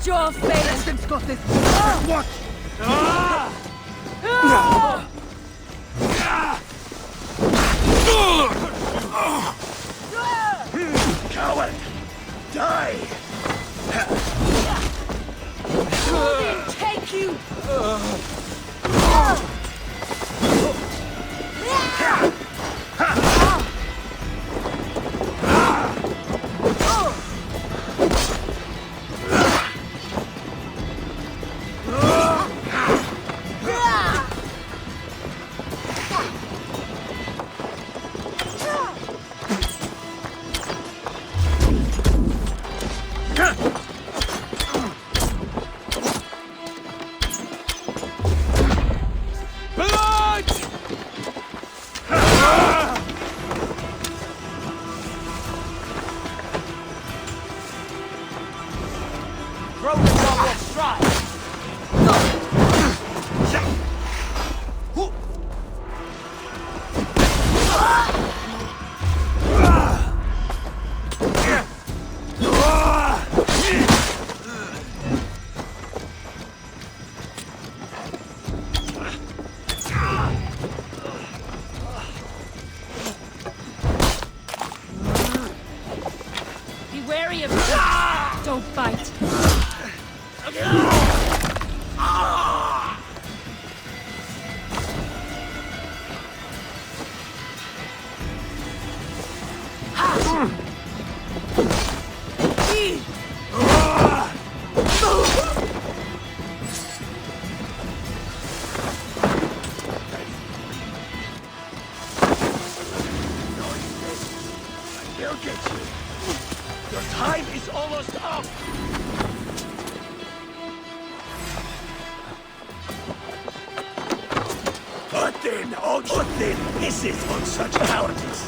your fate! What? Coward! Die! Odin, take you! Be wary of it. Don't bite. They'll get you. Your time is almost up. Odin pisses on such cowardice.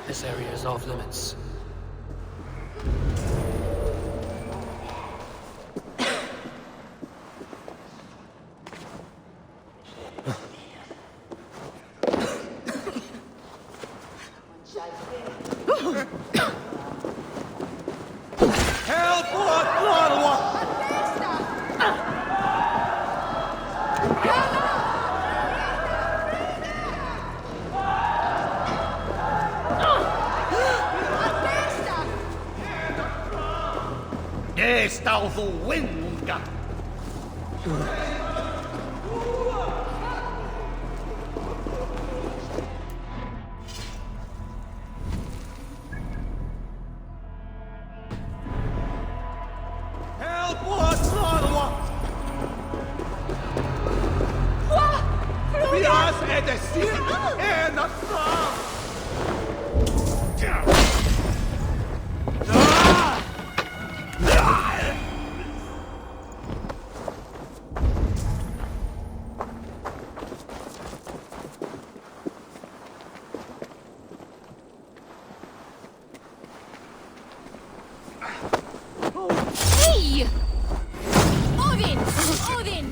This area is off limits. Help! What? Esta of the wind got. Help! Vi är det sin ena fram! Hey! Odin! Odin!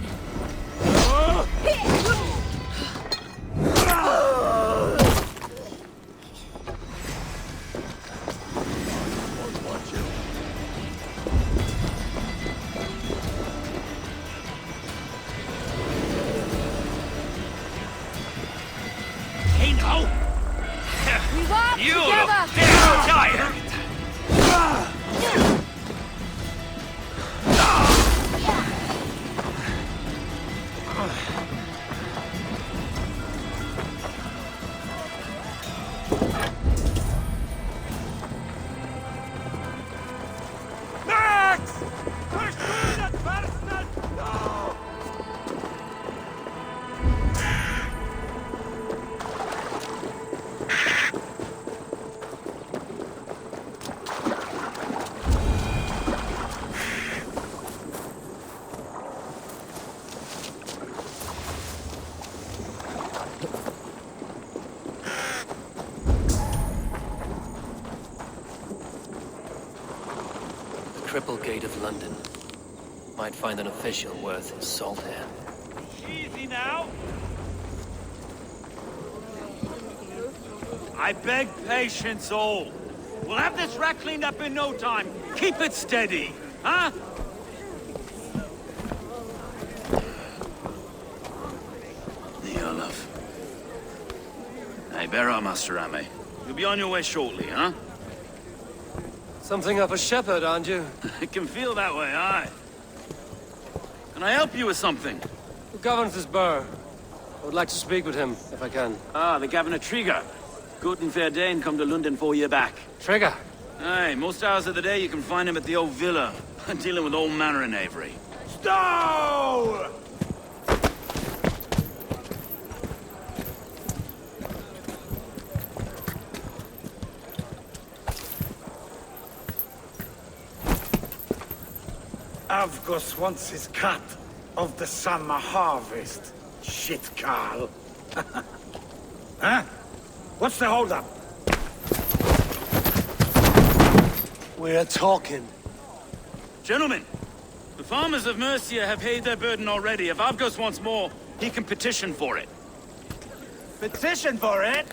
Hey now! We walk You together! look damn tired! triple gate of London. Might find an official worth his salt here. Easy now. I beg patience, all. We'll have this wreck cleaned up in no time. Keep it steady, huh? The Olaf. Hey, bear up, Master Ame. You'll be on your way shortly, huh? Something of a shepherd, aren't you? It can feel that way, aye. Can I help you with something? Who governs this burr? I would like to speak with him, if I can. Ah, the Governor Trigger. Good and fair Dane come to London 4 year back. Trigger! Aye, most hours of the day you can find him at the old villa, dealing with all manner in Avery. Stow! Avgos wants his cut of the summer harvest. Shit, Carl. Huh? What's the holdup? We're talking. Gentlemen, the farmers of Mercia have paid their burden already. If Avgos wants more, he can petition for it. Petition for it?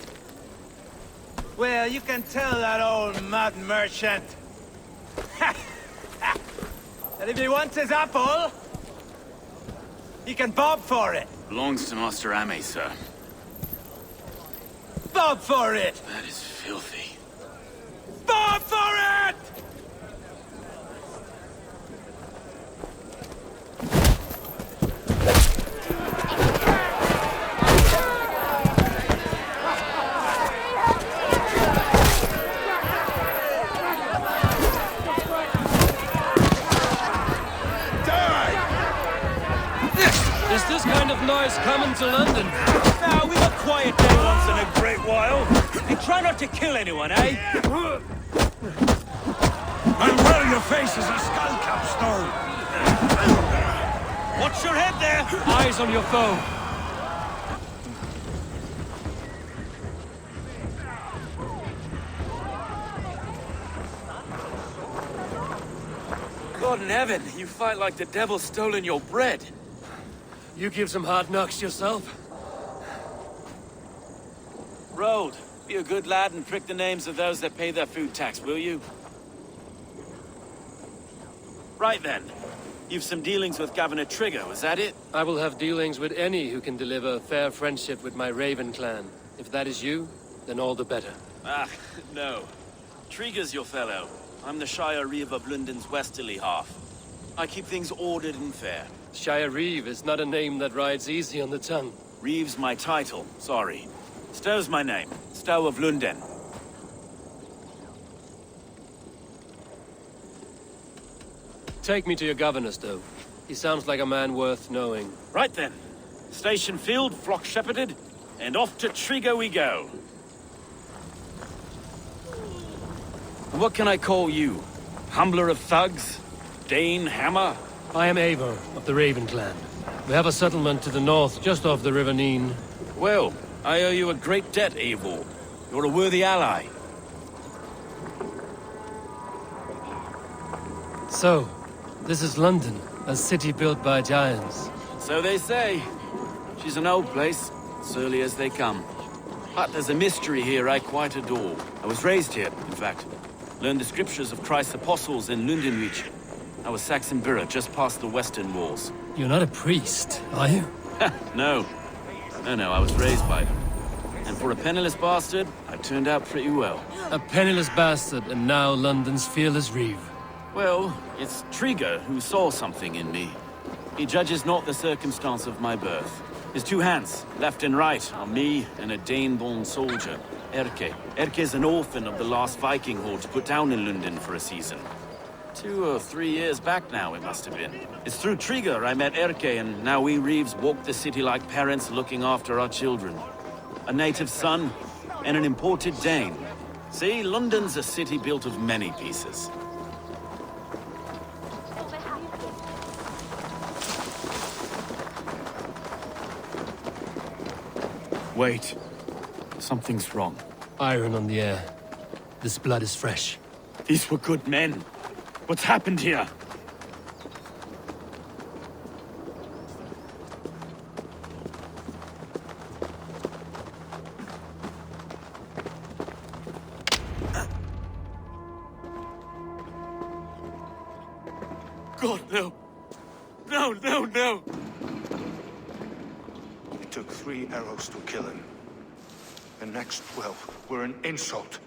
Well, you can tell that old mud merchant. And if he wants his apple, he can bob for it. Belongs to Master Ame, sir. Bob for it! That is filthy. Bob for it! Is this kind of noise coming to London? Now, we've a quiet day once in a great while. And try not to kill anyone, eh? And well, your face is a skull capstone. Watch your head there! Eyes on your foe. God in heaven, you fight like the devil's stolen your bread. You give some hard knocks yourself? Road, be a good lad and prick the names of those that pay their food tax, will you? Right then. You've some dealings with Governor Trigger, was that it? I will have dealings with any who can deliver fair friendship with my Raven clan. If that is you, then all the better. Ah, no. Trigger's your fellow. I'm the Shire Reeve of London's westerly half. I keep things ordered and fair. Shire Reeve is not a name that rides easy on the tongue. Reeve's my title, sorry. Stow's my name. Stow of London. Take me to your governor, Stowe. He sounds like a man worth knowing. Right then. Station filled, flock shepherded, and off to Trigger we go. What can I call you? Humbler of thugs? Dane Hammer? I am Eivor of the Raven clan. We have a settlement to the north, just off the River Neen. Well, I owe you a great debt, Eivor. You're a worthy ally. So, this is London, a city built by giants. So they say. She's an old place, surly as they come. But there's a mystery here I quite adore. I was raised here, in fact. Learned the scriptures of Christ's apostles in Lundenreach. I was Saxon Borough, just past the western walls. You're not a priest, are you? No. No, I was raised by them. And for a penniless bastard, I turned out pretty well. A penniless bastard, and now London's fearless Reeve. Well, it's Trigger who saw something in me. He judges not the circumstance of my birth. His two hands, left and right, are me and a Dane-born soldier, Erke. Erke's an orphan of the last Viking horde put down in London for a season. 2 or 3 years back now, it must have been. It's through Trigger I met Erke, and now we Reeves walk the city like parents looking after our children. A native son, and an imported Dane. See, London's a city built of many pieces. Wait. Something's wrong. Iron on the air. This blood is fresh. These were good men. What's happened here? God, no. No, no, no! It took 3 arrows to kill him. The next 12 were an insult.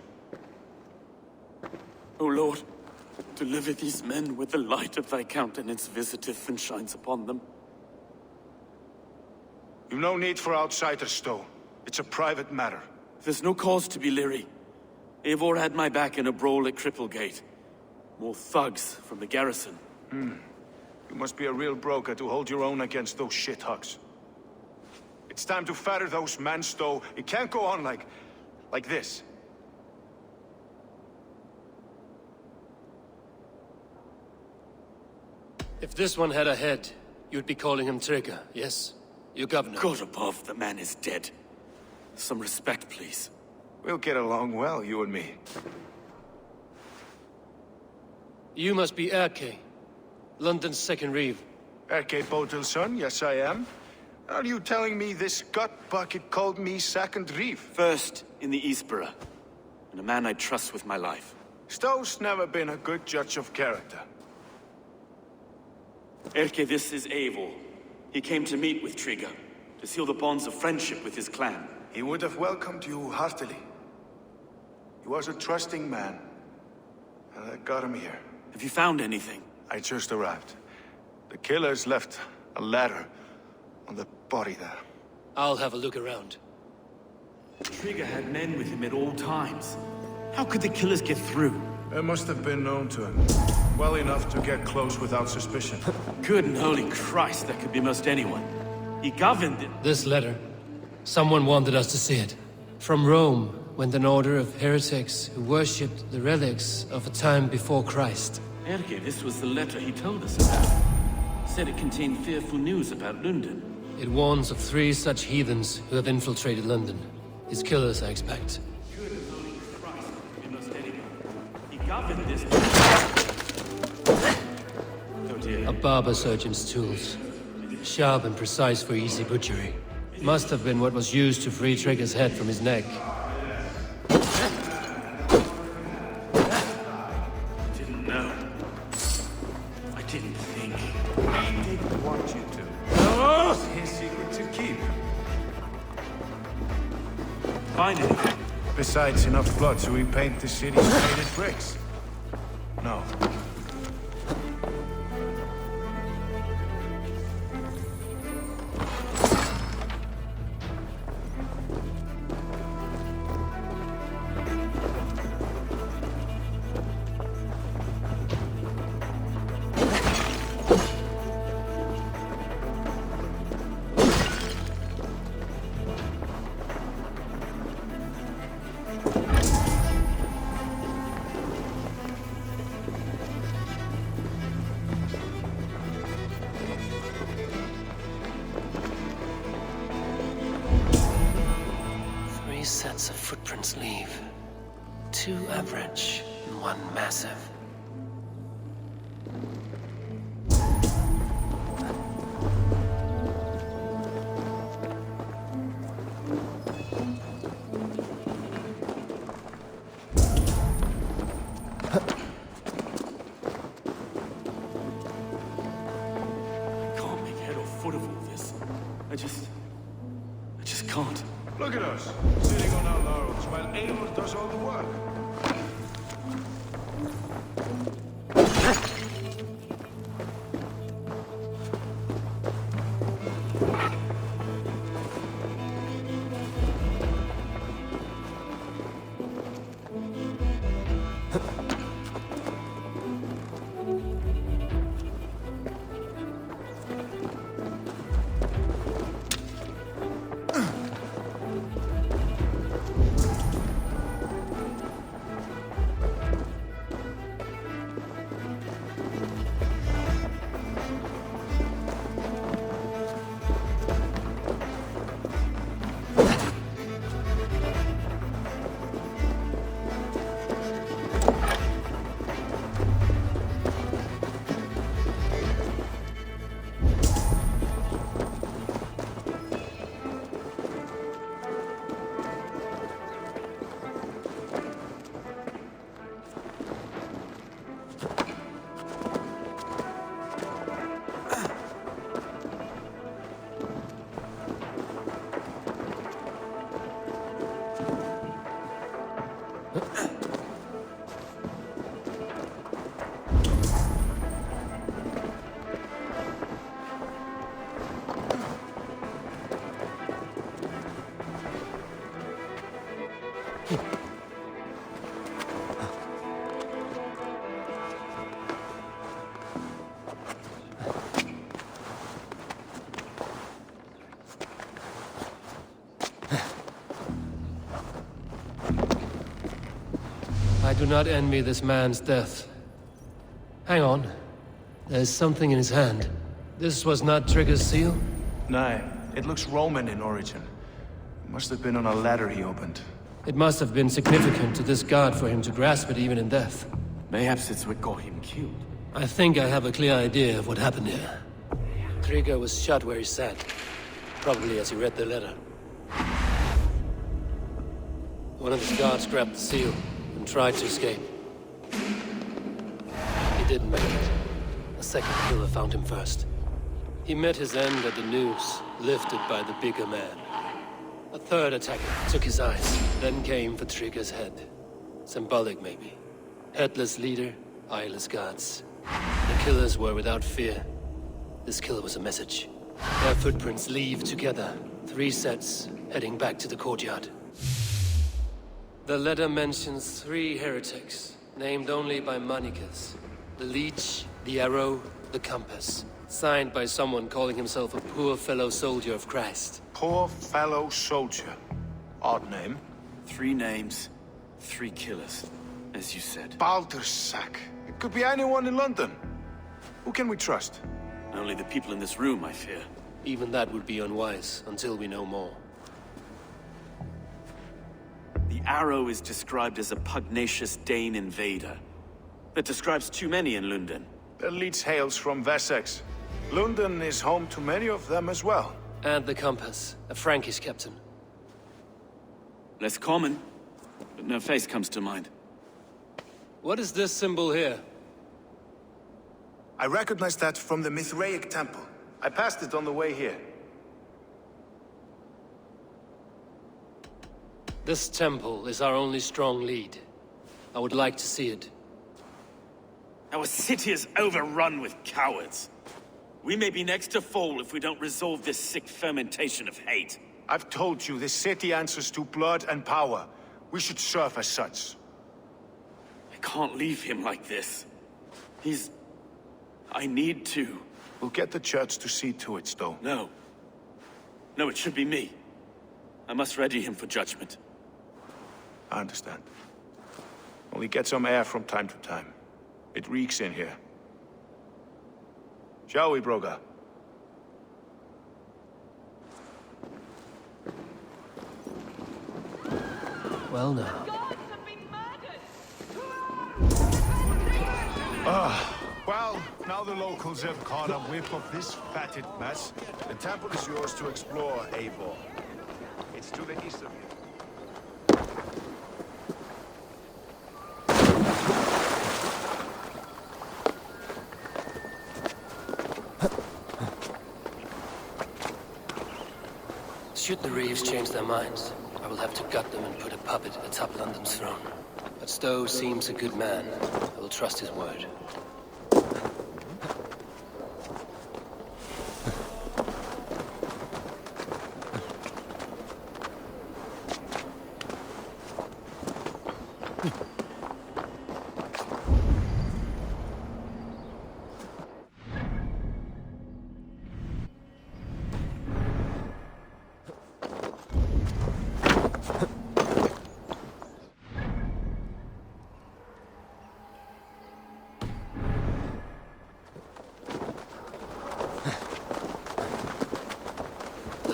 O Lord, deliver these men with the light of thy countenance visiteth and shines upon them. You've no need for outsiders, Stowe. It's a private matter. There's no cause to be leery. Eivor had my back in a brawl at Cripplegate. More thugs from the garrison. You must be a real broker to hold your own against those shithugs. It's time to fetter those men, Stowe. It can't go on like this. If this one had a head, you'd be calling him Trigger, yes? Your governor. God above, the man is dead. Some respect, please. We'll get along well, you and me. You must be Erke, London's second reeve. Erke Bodil's son, yes I am. Are you telling me this gut bucket called me second reeve? First in the Eastborough, and a man I trust with my life. Stowe's never been a good judge of character. Erke, this is Eivor. He came to meet with Trigger, to seal the bonds of friendship with his clan. He would have welcomed you heartily. He was a trusting man, and that got him here. Have you found anything? I just arrived. The killers left a ladder on the body there. I'll have a look around. Trigger had men with him at all times. How could the killers get through? They must have been known to him. Well enough to get close without suspicion. Good and holy Christ, that could be most anyone. He governed it. This letter. Someone wanted us to see it. From Rome went an order of heretics who worshipped the relics of a time before Christ. Erke, this was the letter he told us about. Said it contained fearful news about London. It warns of 3 such heathens who have infiltrated London. His killers, I expect. Good and holy Christ, could be most anyone. He governed this. Oh dear. A barber surgeon's tools. Sharp and precise for easy butchery. Must have been what was used to free Trigger's head from his neck. Didn't know. I didn't think. He didn't want you to. No! It's his secret to keep. Find anything? Besides, enough blood so we paint the city's painted bricks. No. Sets of footprints leave. 2 average and 1 massive. Can't make head or foot of all this. I just can't. Look at us, sitting on our laurels while Eivor does all the work. I do not envy this man's death. Hang on. There's something in his hand. This was not Trigger's seal? Nah, it looks Roman in origin. It must have been on a ladder he opened. It must have been significant to this god for him to grasp it even in death. Mayhaps it's what got him killed. I think I have a clear idea of what happened here. Trigger was shot where he sat. Probably as he read the letter. One of his guards grabbed the seal and tried to escape. He didn't make it. A second killer found him first. He met his end at the noose, lifted by the bigger man. A third attacker took his eyes, then came for Trigger's head. Symbolic, maybe. Headless leader, eyeless guards. The killers were without fear. This kill was a message. Their footprints leave together. 3 sets, heading back to the courtyard. The letter mentions 3 heretics, named only by Manicus. The Leech, the Arrow, the Compass. Signed by someone calling himself a poor fellow soldier of Christ. Poor fellow soldier. Odd name. 3 names, 3 killers, as you said. Baldersack. It could be anyone in London. Who can we trust? Only the people in this room, I fear. Even that would be unwise, until we know more. The Arrow is described as a pugnacious Dane invader. That describes too many in London. The Leech hails from Wessex. London is home to many of them as well. And the Compass, a Frankish captain. Less common, but no face comes to mind. What is this symbol here? I recognize that from the Mithraic temple. I passed it on the way here. This temple is our only strong lead. I would like to see it. Our city is overrun with cowards. We may be next to fall if we don't resolve this sick fermentation of hate. I've told you, this city answers to blood and power. We should serve as such. I can't leave him like this. I need to. We'll get the church to see to it, Stowe. No. No, it should be me. I must ready him for judgment. I understand. Only get some air from time to time. It reeks in here. Shall we, Broga? Well now. Well, now the locals have caught a whiff of this fatted mess. The temple is yours to explore, Eivor. It's to the east of you. Should the Reeves change their minds, I will have to gut them and put a puppet atop London's throne. But Stowe seems a good man. I will trust his word.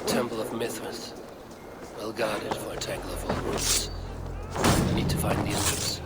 Temple of Mithras. Well guarded for a tangle of old ruins. I need to find the entrance.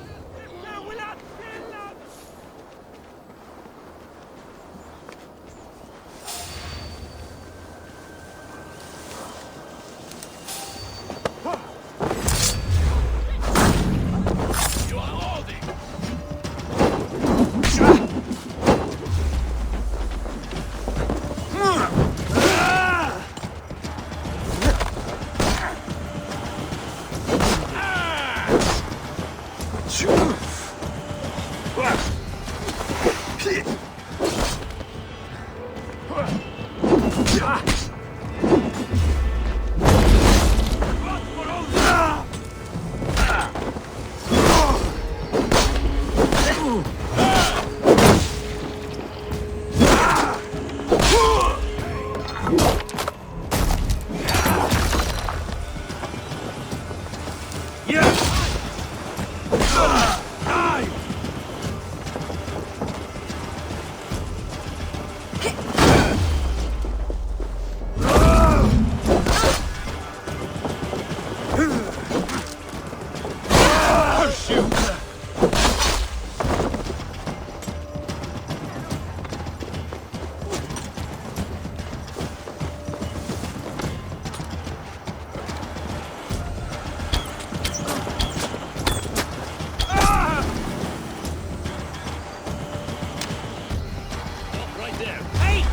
Right there. Hey!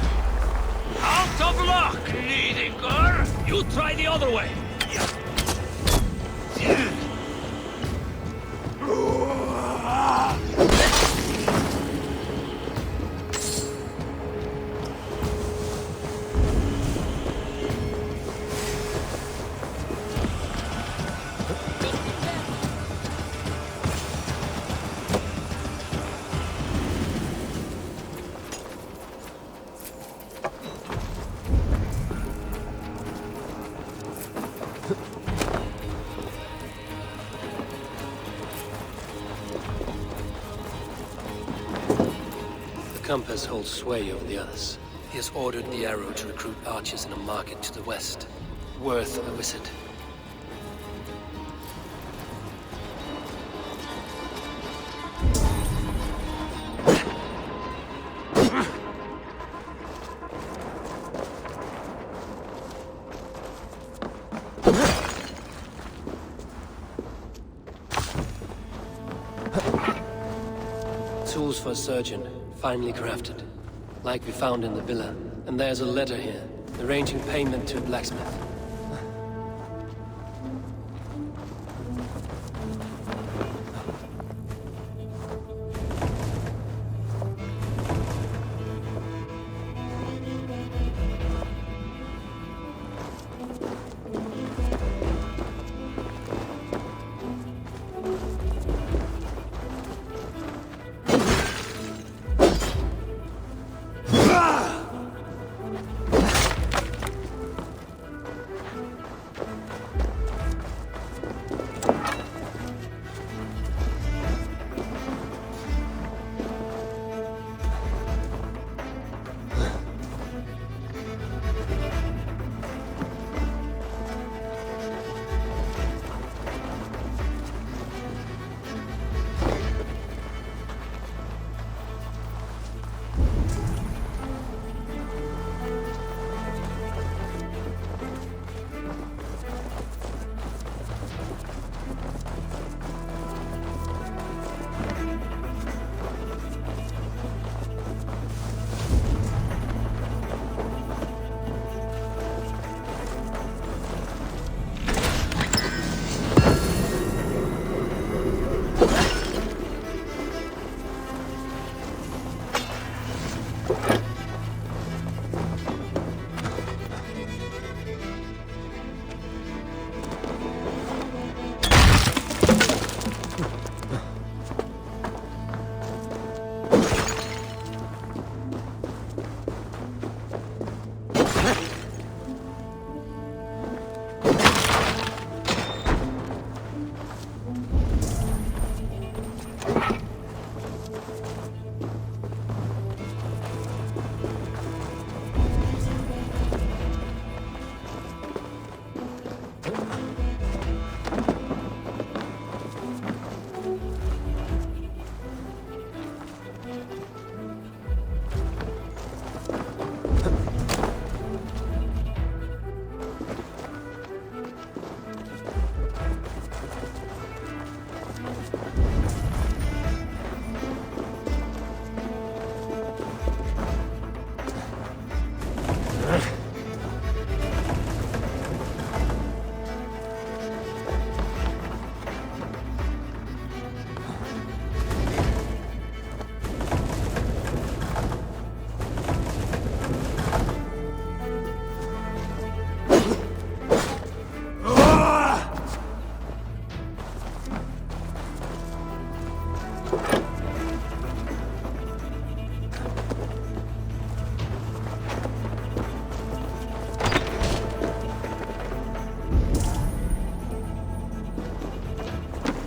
Out of luck, Lidinger! You try the other way. The compass holds sway over the others. He has ordered the arrow to recruit archers in a market to the west. Worth a visit. Tools for a surgeon, finely crafted. Like we found in the villa. And there's a letter here, arranging payment to a blacksmith.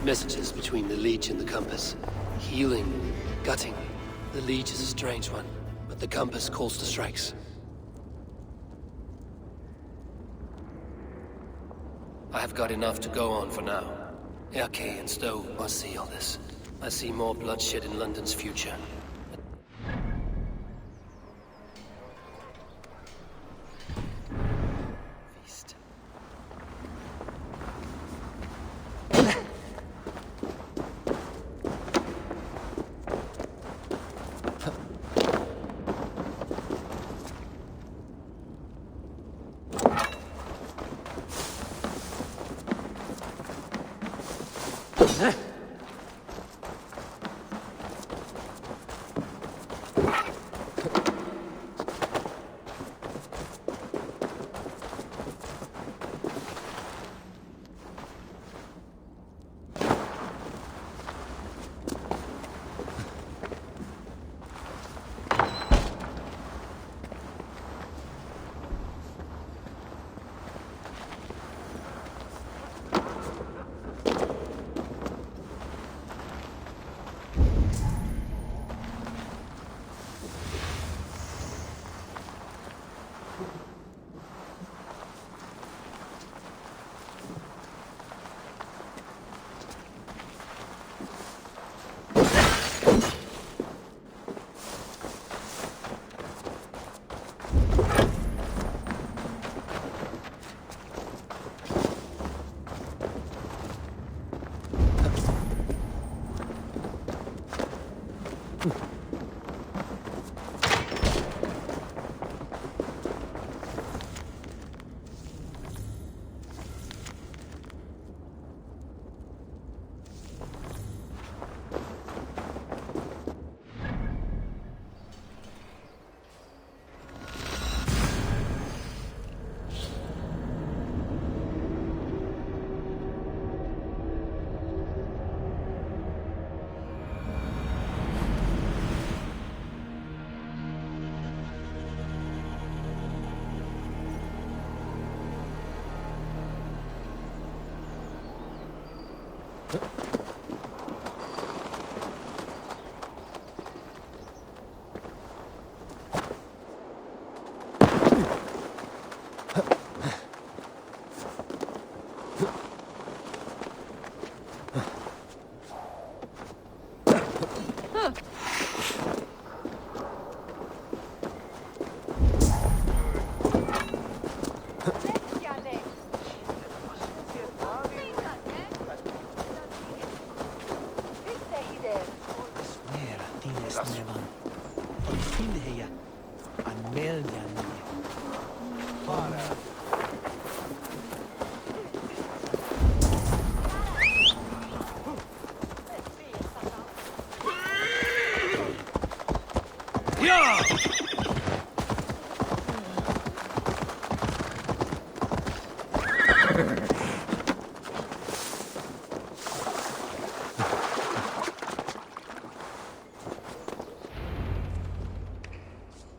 Messages between the Leech and the Compass. Healing, gutting. The Leech is a strange one, but the Compass calls to strikes. I have got enough to go on for now. Erke and Stowe must see all this. I see more bloodshed in London's future. Feast.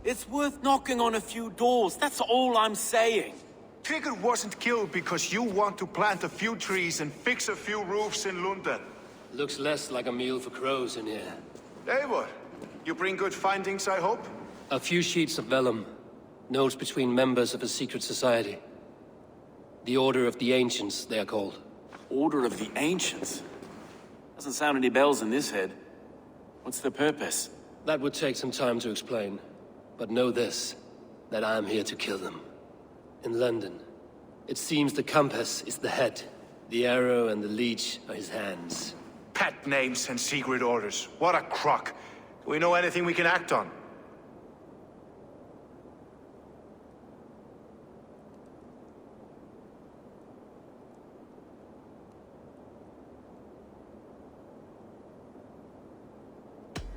It's worth knocking on a few doors, that's all I'm saying. Trigger wasn't killed because you want to plant a few trees and fix a few roofs in London. Looks less like a meal for crows in here. Eivor, you bring good findings, I hope? A few sheets of vellum. Notes between members of a secret society. The Order of the Ancients, they are called. Order of the Ancients? Doesn't sound any bells in this head. What's the purpose? That would take some time to explain. But know this, that I am here to kill them. In London, it seems the Compass is the head. The arrow and the leech are his hands. Pet names and secret orders. What a crock. Do we know anything we can act on?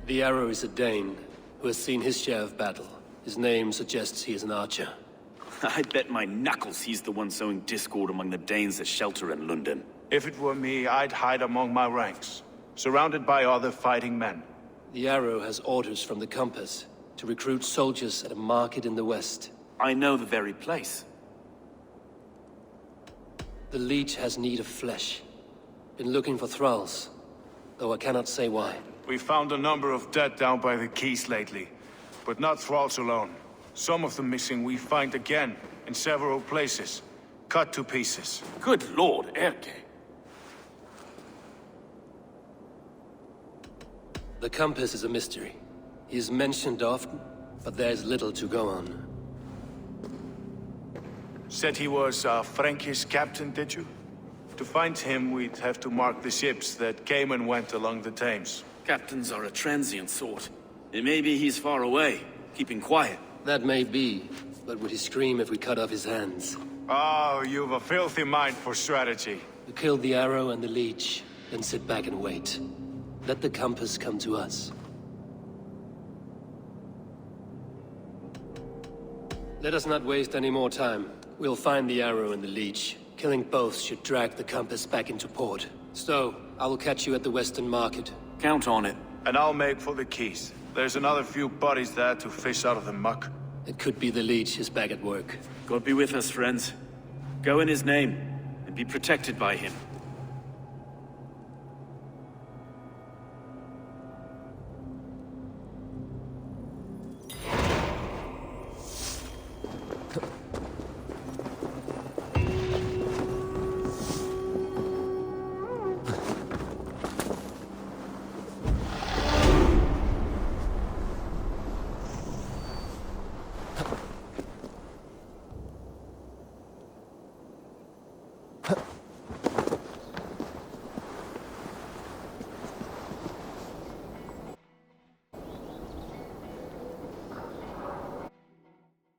The arrow is a Dane, who has seen his share of battle. His name suggests he is an archer. I'd bet my knuckles he's the one sowing discord among the Danes that shelter in London. If it were me, I'd hide among my ranks, surrounded by other fighting men. The arrow has orders from the Compass to recruit soldiers at a market in the west. I know the very place. The leech has need of flesh. Been looking for thralls, though I cannot say why. We found a number of dead down by the quays lately, but not thralls alone. Some of the missing we find again, in several places, cut to pieces. Good lord, Erke. The compass is a mystery. He is mentioned often, but there's little to go on. Said he was a Frankish captain, did you? To find him, we'd have to mark the ships that came and went along the Thames. Captains are a transient sort. It may be he's far away, keeping quiet. That may be, but would he scream if we cut off his hands? Oh, you've a filthy mind for strategy. We kill the arrow and the leech, then sit back and wait. Let the compass come to us. Let us not waste any more time. We'll find the arrow and the leech. Killing both should drag the compass back into port. So, I will catch you at the Western Market. Count on it. And I'll make for the quays. There's another few bodies there to fish out of the muck. It could be the leech is back at work. God be with us, friends. Go in his name, and be protected by him.